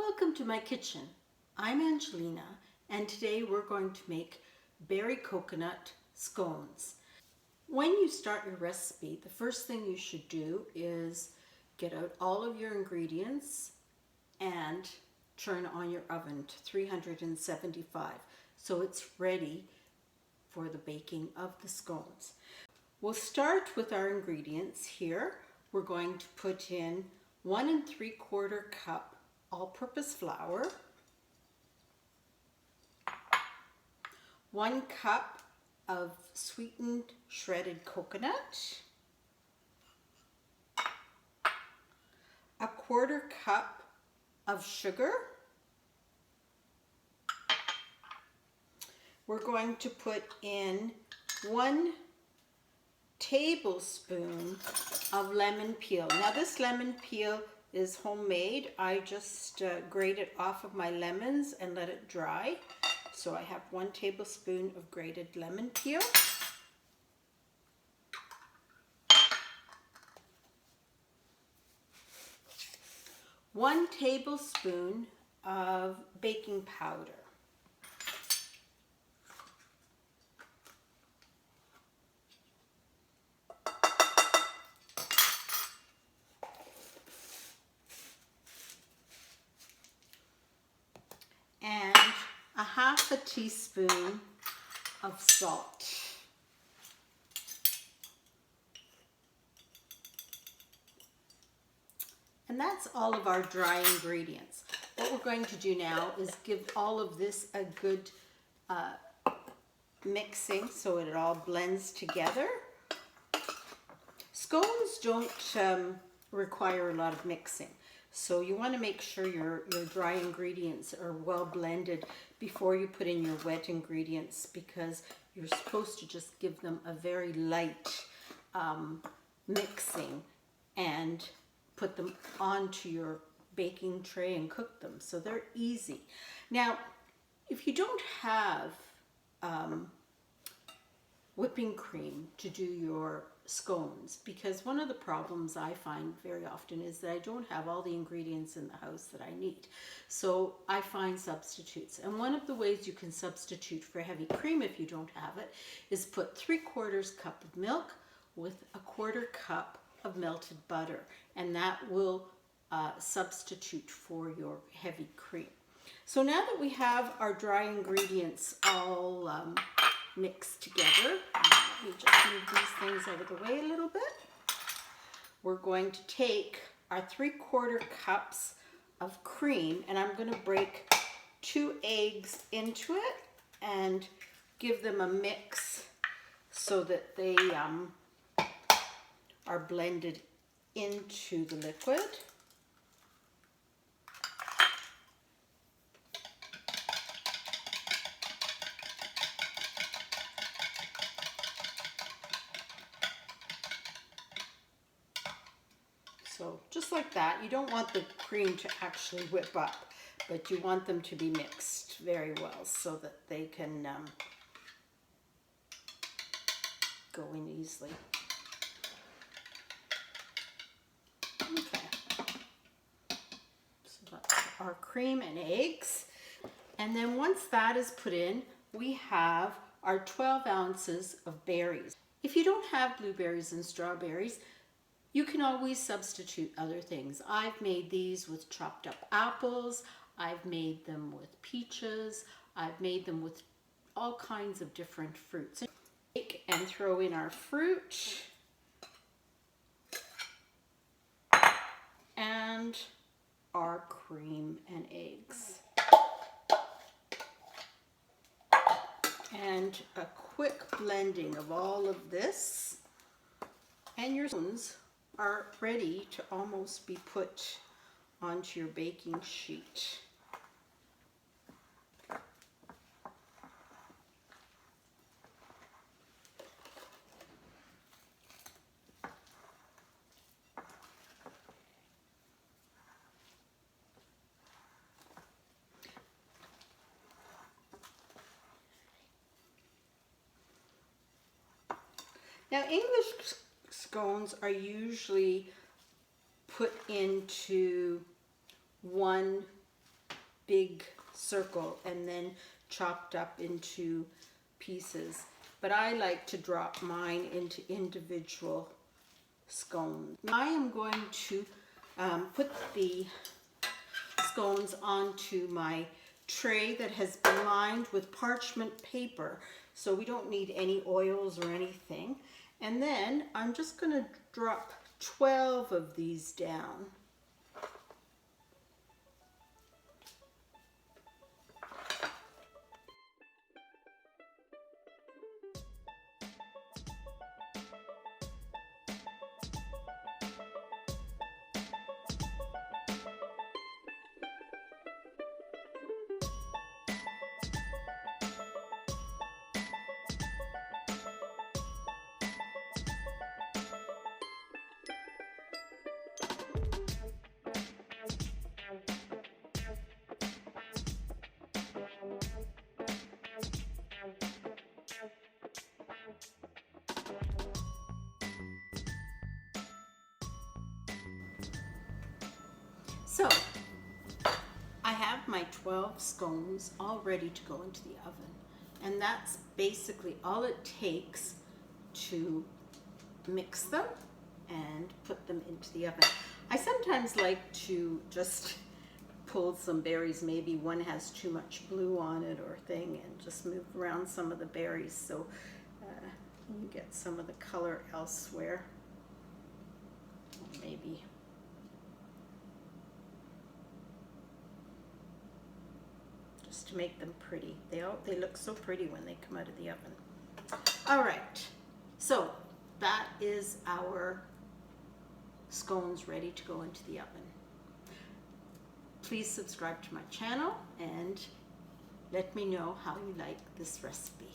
Welcome to my kitchen. I'm Angelina, and today we're going to make berry coconut scones. When you start your recipe, the first thing you should do is get out all of your ingredients and turn on your oven to 375 so it's ready for the baking of the scones. We'll start with our ingredients here. We're going to put in 1 3/4 cup all-purpose flour, 1 cup of sweetened shredded coconut, 1/4 cup of sugar. We're going to put in 1 tablespoon of lemon peel. Now this lemon peel is homemade. I just grated off of my lemons and let it dry. So I have 1 tablespoon of grated lemon peel. One tablespoon of baking powder. And 1/2 teaspoon of salt. And that's all of our dry ingredients. What we're going to do now is give all of this a good mixing so it all blends together. Scones don't require a lot of mixing. So you want to make sure your dry ingredients are well blended before you put in your wet ingredients, because you're supposed to just give them a very light mixing and put them onto your baking tray and cook them. So they're easy. Now, if you don't have whipping cream to do your scones, because one of the problems I find very often is that I don't have all the ingredients in the house that I need. So I find substitutes. And one of the ways you can substitute for heavy cream if you don't have it is put 3/4 cup of milk with 1/4 cup of melted butter. And that will substitute for your heavy cream. So now that we have our dry ingredients all mixed together, let me just move these things out of the way a little bit. We're going to take our 3/4 cups of cream, and I'm going to break 2 eggs into it and give them a mix so that they are blended into the liquid. So just like that. You don't want the cream to actually whip up, but you want them to be mixed very well so that they can go in easily. Okay, so that's our cream and eggs. And then once that is put in, we have our 12 ounces of berries. If you don't have blueberries and strawberries, you can always substitute other things. I've made these with chopped up apples. I've made them with peaches. I've made them with all kinds of different fruits. Take and throw in our fruit and our cream and eggs. And a quick blending of all of this, and your scones are ready to almost be put onto your baking sheet. Now, English scones are usually put into one big circle and then chopped up into pieces. But I like to drop mine into individual scones. I am going to put the scones onto my tray that has been lined with parchment paper, so we don't need any oils or anything. And then I'm just going to drop 12 of these down. So I have my 12 scones all ready to go into the oven, and that's basically all it takes to mix them and put them into the oven. I sometimes like to just pull some berries, maybe one has too much blue on it or thing, and just move around some of the berries so you get some of the color elsewhere. Maybe to make them pretty. They look so pretty when they come out of the oven. All right, so that is our scones ready to go into the oven. Please subscribe to my channel and let me know how you like this recipe.